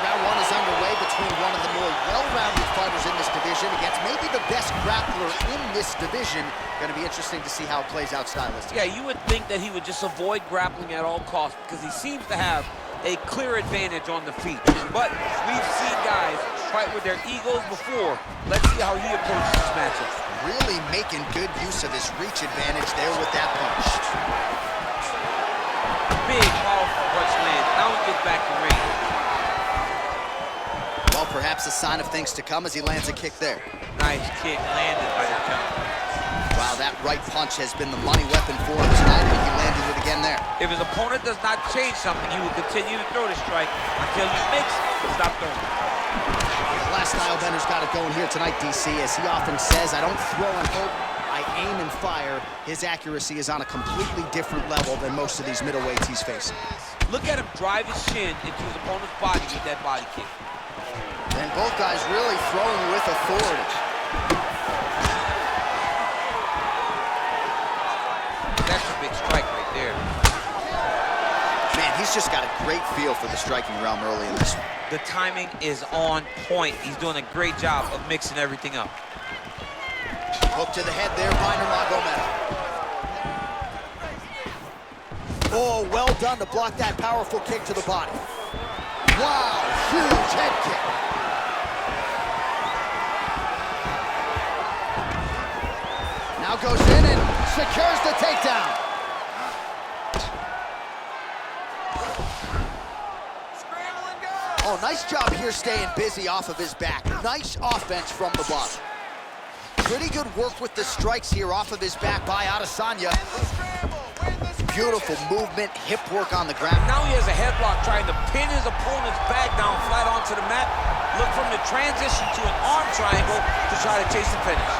round one is underway between one of the more well-rounded fighters in this division against maybe the best grappler in this division. Going to be interesting to see how it plays out stylistically. Yeah, you would think that he would just avoid grappling at all costs because he seems to have a clear advantage on the feet. But we've seen guys fight with their egos before. Let's see how he approaches this matchup. Really making good use of his reach advantage there with that punch. Big, powerful punch lands. Now he gets back to range. Well, perhaps a sign of things to come as he lands a kick there. Nice kick landed by the counter. Wow, that right punch has been the money weapon for him tonight, and he landed it again there. If his opponent does not change something, he will continue to throw the strike until he makes it stop throwing. The last style bender's got it going here tonight, DC. As he often says, I don't throw and hope, I aim and fire. His accuracy is on a completely different level than most of these middleweights he's facing. Look at him drive his shin into his opponent's body with that body kick. And both guys really throwing with authority. That's a big strike right there. Man, he's just got a great feel for the striking realm early in this one. The timing is on point. He's doing a great job of mixing everything up. Hook to the head there by Nurmagomedov. Oh, well done to block that powerful kick to the body. Wow, huge head kick. Now goes in and secures the takedown. Oh, nice job here staying busy off of his back. Nice offense from the bottom. Pretty good work with the strikes here off of his back by Adesanya. Beautiful movement, hip work on the ground. Now he has a headlock trying to pin his opponent's back down flat onto the mat. Look from the transition to an arm triangle to try to chase the finish.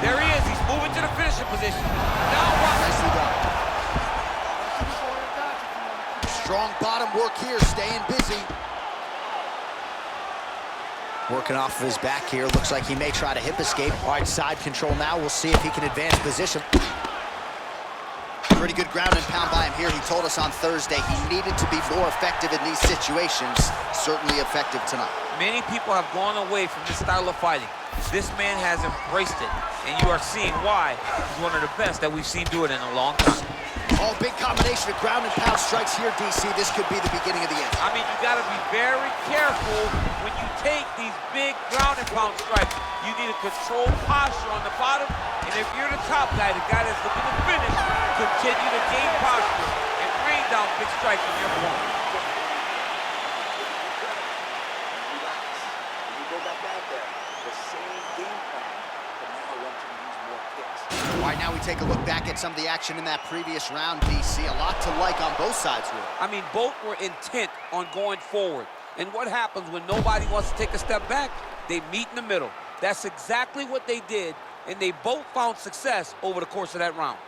There he is, he's moving to the finishing position. Now what? Nicely done. Strong bottom work here, staying busy. Working off of his back here. Looks like he may try to hip escape. All right, side control now. We'll see if he can advance position. Pretty good ground and pound by him here. He told us on Thursday he needed to be more effective in these situations. Certainly effective tonight. Many people have gone away from this style of fighting. This man has embraced it, and you are seeing why he's one of the best that we've seen do it in a long time. Oh, big combination of ground and pound strikes here, DC. This could be the beginning of the end. I mean, you got to be very careful when you take these big ground and pound strikes. You need a controlled posture on the bottom, and if you're the top guy, the guy that's looking to finish, continue to gain posture and rain down big strikes on your opponent. All right, now we take a look back at some of the action in that previous round, DC. A lot to like on both sides, really. I mean, both were intent on going forward. And what happens when nobody wants to take a step back? They meet in the middle. That's exactly what they did, and they both found success over the course of that round.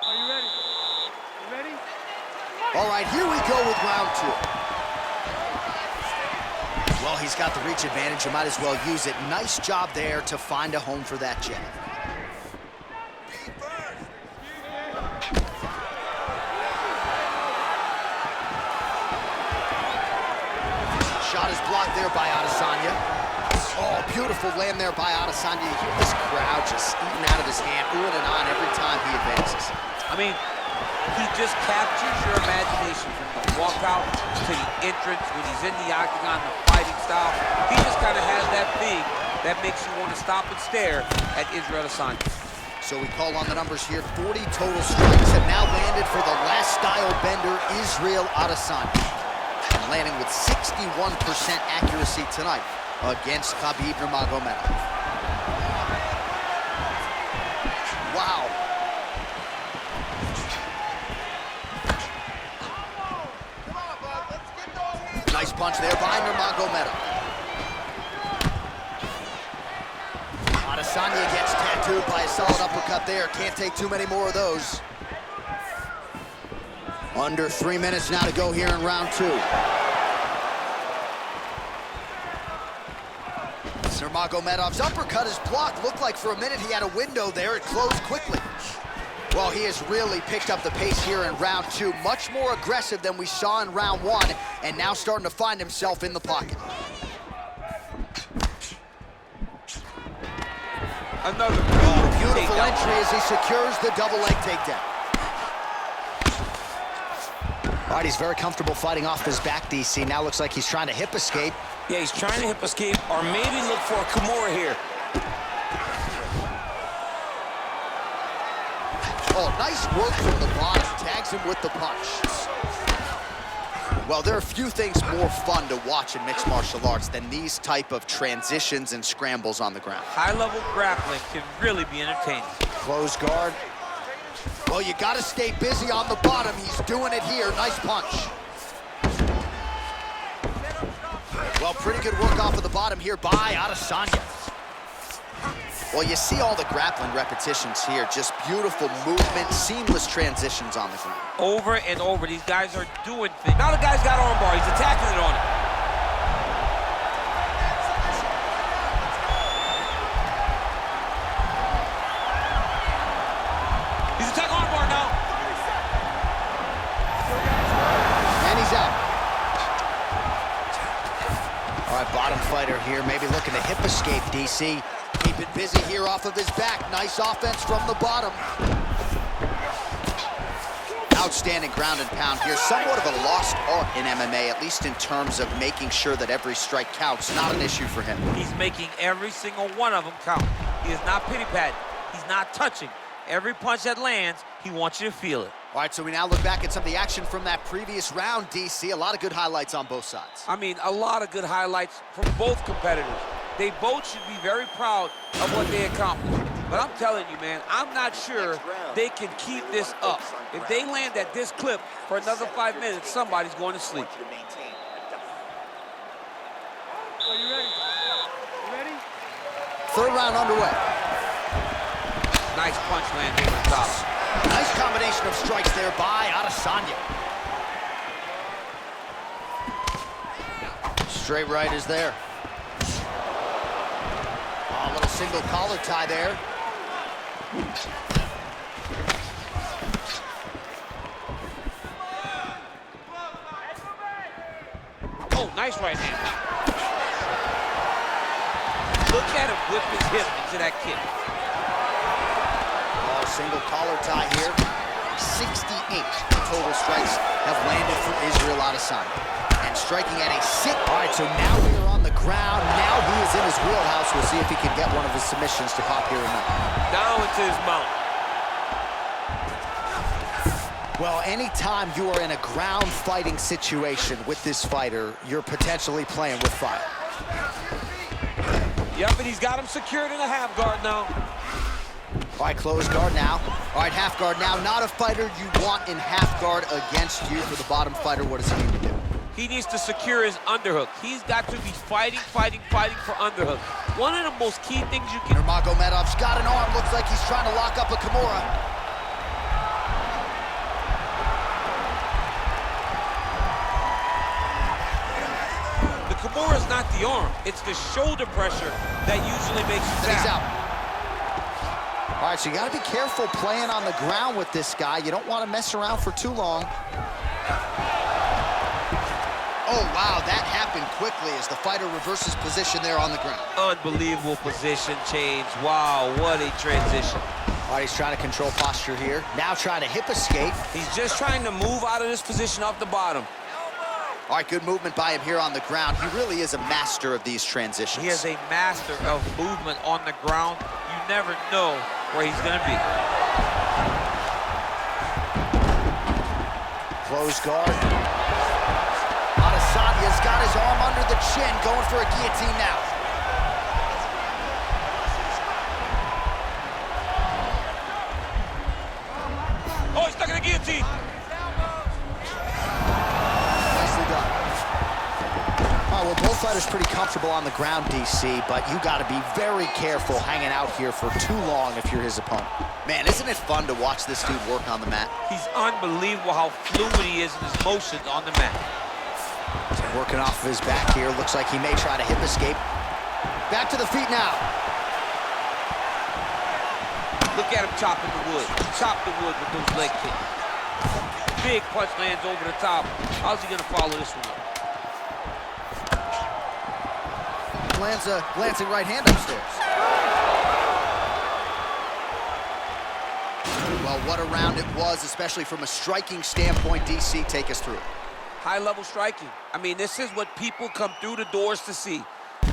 Are you ready? You ready? All right, here we go with round two. Well, he's got the reach advantage. You might as well use it. Nice job there to find a home for that jab. Shot is blocked there by Adesanya. Oh, beautiful land there by Adesanya. You hear this crowd just eating out of his hand, oohing and on every time he advances. I mean, he just captures your imagination from the walkout to the entrance when he's in the octagon, the fighting style. He just kind of has that thing that makes you want to stop and stare at Israel Adesanya. So we call on the numbers here. 40 total strikes have now landed for the last style bender, Israel Adesanya. And landing with 61% accuracy tonight against Khabib Nurmagomedov. Wow. Nice punch there by Nurmagomedov. Adesanya gets tattooed by a solid uppercut there. Can't take too many more of those. Under 3 minutes now to go here in round two. Nurmagomedov's uppercut is blocked. Looked like for a minute he had a window there. It closed quickly. Well, he has really picked up the pace here in round 2. Much more aggressive than we saw in round 1, and now starting to find himself in the pocket. Another beautiful entry as he secures the double leg takedown. All right, he's very comfortable fighting off his back, DC. Now looks like he's trying to hip escape. Yeah, he's trying to hip escape or maybe look for a Kimura here. Oh, nice work from the bottom. Tags him with the punch. Well, there are few things more fun to watch in mixed martial arts than these type of transitions and scrambles on the ground. High-level grappling can really be entertaining. Close guard. Well, you got to stay busy on the bottom. He's doing it here. Nice punch. Well, pretty good work off of the bottom here by Adesanya. Well, you see all the grappling repetitions here. Just beautiful movement, seamless transitions on the ground. Over and over, these guys are doing things. Now the guy's got armbar. He's attacking it on it. He's attacking armbar now. And he's out. All right, bottom fighter here, maybe looking to hip escape, DC. Keeping busy here off of his back. Nice offense from the bottom. Outstanding ground and pound here. Somewhat of a lost art in MMA, at least in terms of making sure that every strike counts. Not an issue for him. He's making every single one of them count. He is not pity-patting. He's not touching. Every punch that lands, he wants you to feel it. All right, so we now look back at some of the action from that previous round, DC. A lot of good highlights on both sides. I mean, a lot of good highlights from both competitors. They both should be very proud of what they accomplished. But I'm telling you, man, I'm not sure they can keep this up. If they land at this clip for another 5 minutes, somebody's going to sleep. Are you ready? You ready? Third round underway. Nice punch landing on top. Nice combination of strikes there by Adesanya. Straight right is there. A little single collar tie there. Oh, nice right hand. Look at him whip his hip into that kick. Oh, single collar tie here. 68 total strikes have landed for Israel Adesanya. And striking at a six. All right, so now we are on the ground. Now he is in his wheelhouse. We'll see if he can get one of his submissions to pop here or not. Down into his mount. Well, anytime you are in a ground fighting situation with this fighter, you're potentially playing with fire. Yep, and he's got him secured in a half guard now. All right, close guard now. All right, half guard now. Not a fighter you want in half guard against you. For the bottom fighter, what does he need to do? He needs to secure his underhook. He's got to be fighting for underhook. One of the most key things you can... Nurmagomedov's got an arm. Looks like he's trying to lock up a Kimura. The Kimura is not the arm. It's the shoulder pressure that usually makes you tap. He's out. All right, so you got to be careful playing on the ground with this guy. You don't want to mess around for too long. Oh, wow, that happened quickly as the fighter reverses position there on the ground. Unbelievable position change. Wow, what a transition. All right, he's trying to control posture here. Now trying to hip escape. He's just trying to move out of this position off the bottom. All right, good movement by him here on the ground. He really is a master of these transitions. He is a master of movement on the ground. You never know where he's going to be. Close guard. Adesanya's got his arm under the chin, going for a guillotine now. Oh, he's stuck in a guillotine. Nicely done. All right, well, both fighters pretty comfortable on the ground, DC, but you got to be very careful hanging out here for too long if you're his opponent. Man, isn't it fun to watch this dude work on the mat? He's unbelievable how fluid he is in his motions on the mat. Working off of his back here. Looks like he may try to hip escape. Back to the feet now. Look at him chopping the wood. Chop the wood with those leg kicks. Big punch lands over the top. How's he gonna follow this one up? Lands a glancing right hand upstairs. Well, what a round it was, especially from a striking standpoint. DC, take us through. High-level striking. I mean, this is what people come through the doors to see.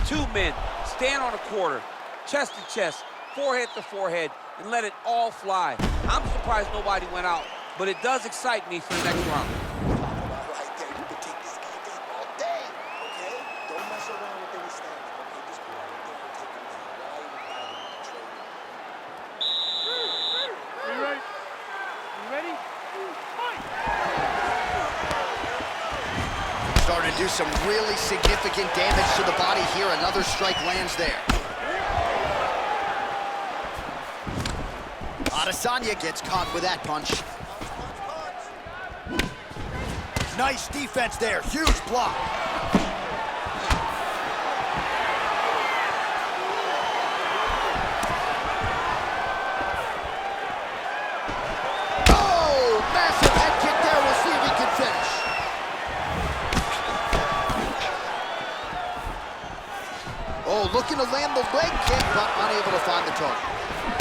Two men stand on a quarter, chest to chest, forehead to forehead, and let it all fly. I'm surprised nobody went out, but it does excite me for the next round. Right there, you can take this guy down all day, okay? Don't mess around with any stands, okay? Just go out there and take him down right. Are you ready? You ready? Fight! Starting to do some really significant damage to the body here. Another strike lands there. Adesanya gets caught with that punch. Nice defense there. Huge block. Oh, massive head kick there. We'll see if he can finish. Oh, looking to land the leg kick, but unable to find the target.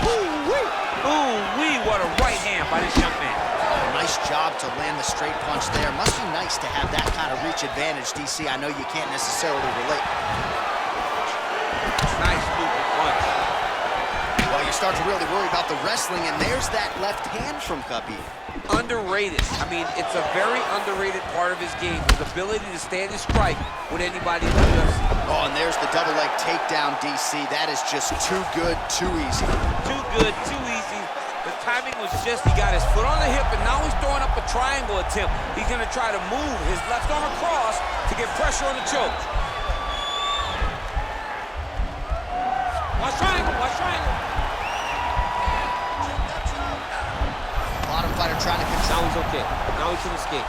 Ooh-wee! Ooh-wee, what a right hand by this young man. Nice job to land the straight punch there. Must be nice to have that kind of reach advantage, DC. I know you can't necessarily relate. Nice looping punch. Well, you start to really worry about the wrestling, and there's that left hand from Khabib. Underrated. I mean, it's a very underrated part of his game, his ability to stand and strike with anybody in the UFC. Oh, and there's the double leg takedown, DC. That is just too good, too easy. Too good, too easy. The timing was just, he got his foot on the hip, and now he's throwing up a triangle attempt. He's gonna try to move his left arm across to get pressure on the choke. Watch triangle, watch triangle. Bottom fighter trying to control. Now he's okay. Now he can escape.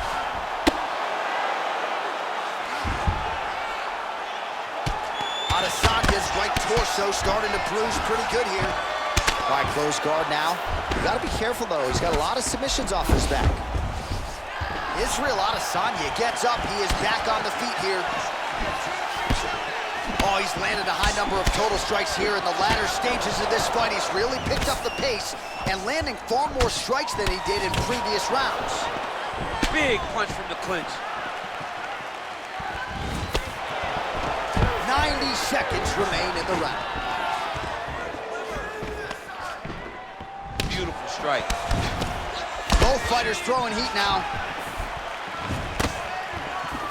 Adesanya's right torso starting to bruise pretty good here. All right, close guard now. You gotta be careful though. He's got a lot of submissions off his back. Israel Adesanya gets up. He is back on the feet here. Oh, he's landed a high number of total strikes here in the latter stages of this fight. He's really picked up the pace and landing far more strikes than he did in previous rounds. Big punch from the clinch. 90 seconds remain in the round. Beautiful strike. Both fighters throwing heat now.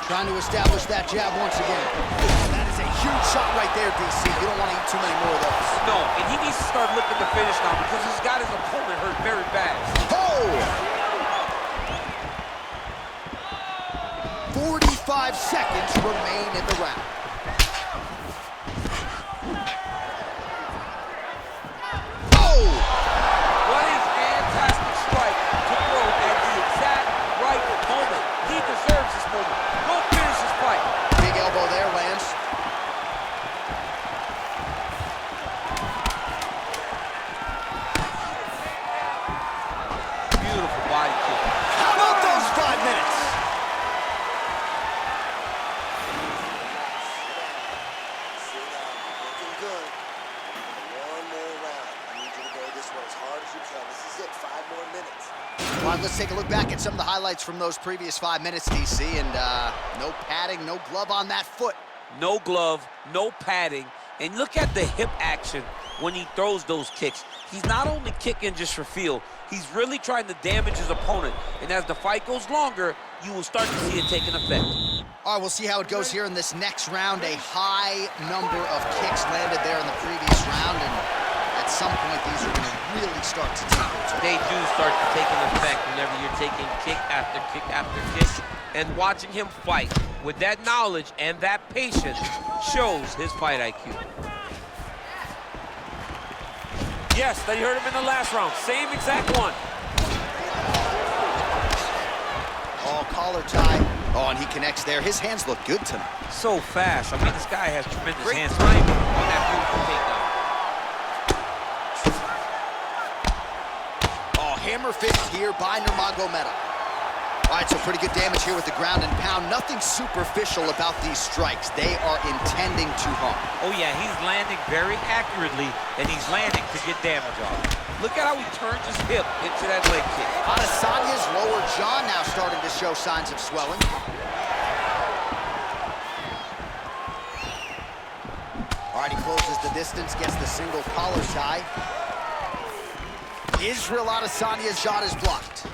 Trying to establish that jab once again. That is a huge shot right there, DC. You don't want to eat too many more of those. No, and he needs to start looking to finish now because he's got his opponent hurt very bad. Oh! 45 seconds remain in the round. Oh! What a fantastic strike to throw at the exact right moment. He deserves this moment. Go finish this fight. Big elbow there, lands. Beautiful body kick. How about those 5 minutes? Sit down, you're looking good. One more round. I need you to go this one as hard as you can. This is it, 5 more minutes. All right, let's take a look back at some of the highlights from those previous 5 minutes, DC, and no padding, no glove on that foot. No glove, no padding, and look at the hip action when he throws those kicks. He's not only kicking just for feel, he's really trying to damage his opponent, and as the fight goes longer, you will start to see it take an effect. All right, we'll see how it goes here in this next round. A high number of kicks landed there in the previous round, and at some point, these are going to really start to take their toll. They do start to take an effect whenever you're taking kick after kick after kick, and watching him fight with that knowledge and that patience shows his fight IQ. Yes, that you heard him in the last round. Same exact one. Oh, collar tie. Oh, and he connects there. His hands look good tonight. So fast. I mean, this guy has tremendous Great hands. timing On that takedown. Oh, hammer fist here by Nurmagomedov. All right, so pretty good damage here with the ground and pound. Nothing superficial about these strikes. They are intending to harm. Oh yeah, he's landing very accurately, and he's landing to get damage off. Look at how he turns his hip into that leg kick. Adesanya's lower jaw now starting to show signs of swelling. All right, he closes the distance, gets the single collar tie. Israel Adesanya's shot is blocked.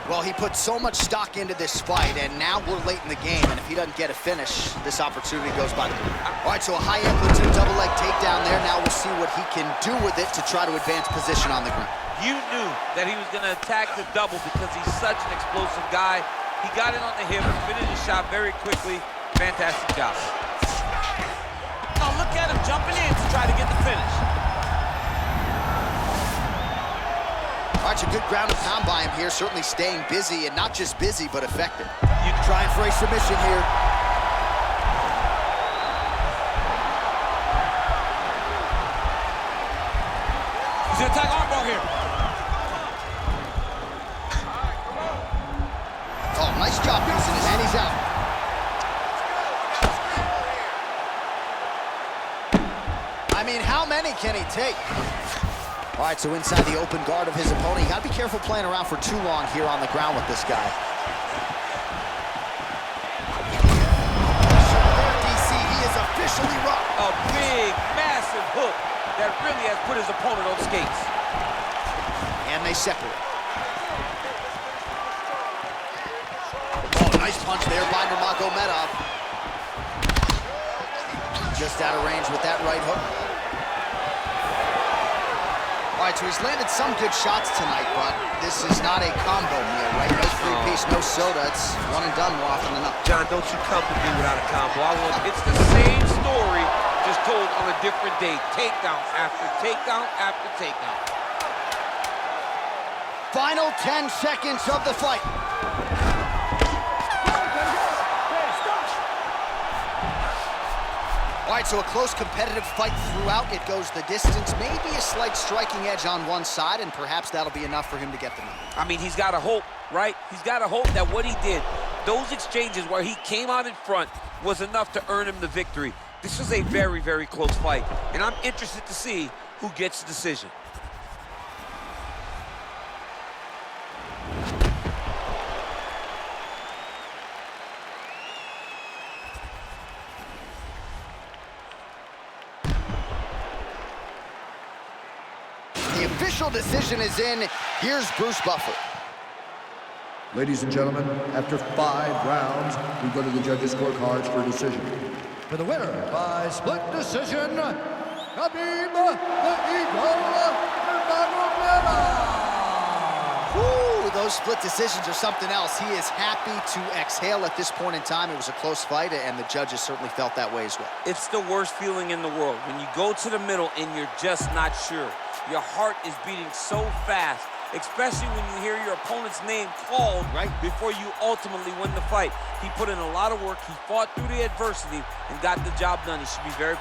Well, he put so much stock into this fight, and now we're late in the game, and if he doesn't get a finish, this opportunity goes by the board. All right, so a high-amplitude double leg takedown there. Now we'll see what he can do with it to try to advance position on the ground. You knew that he was going to attack the double because he's such an explosive guy. He got it on the hip, finished the shot very quickly. Fantastic job. Now look at him jumping in to try to get the finish. All right, a good ground and pound by him here, certainly staying busy, and not just busy, but effective. You trying for a submission here. He's gonna attack armbar here. Oh, nice job using his, and he's out. I mean, how many can he take? All right, so inside the open guard of his opponent. You got to be careful playing around for too long here on the ground with this guy. DC, he is officially rocked. A big, massive hook that really has put his opponent on skates. And they separate. Oh, nice punch there by Nurmagomedov. Just out of range with that right hook. All right, so he's landed some good shots tonight, but this is not a combo meal, right? No three-piece, no soda. It's one and done more often than not. John, don't you come to me without a combo. It's the same story, just told on a different day. Takedown after takedown after takedown. Final 10 seconds of the fight. All right, so a close competitive fight throughout. It goes the distance, maybe a slight striking edge on one side, and perhaps that'll be enough for him to get the win. I mean, he's got to hope, right? He's got to hope that what he did, those exchanges where he came out in front, was enough to earn him the victory. This was a very, very close fight, and I'm interested to see who gets the decision. The official decision is in. Here's Bruce Buffer. Ladies and gentlemen, after 5 rounds, we go to the judges' scorecards for a decision. For the winner by split decision, Khabib the Eagle Nurmagomedov. Woo, those split decisions are something else. He is happy to exhale at this point in time. It was a close fight, and the judges certainly felt that way as well. It's the worst feeling in the world when you go to the middle and you're just not sure. Your heart is beating so fast, especially when you hear your opponent's name called right before you ultimately win the fight. He put in a lot of work. He fought through the adversity and got the job done. He should be very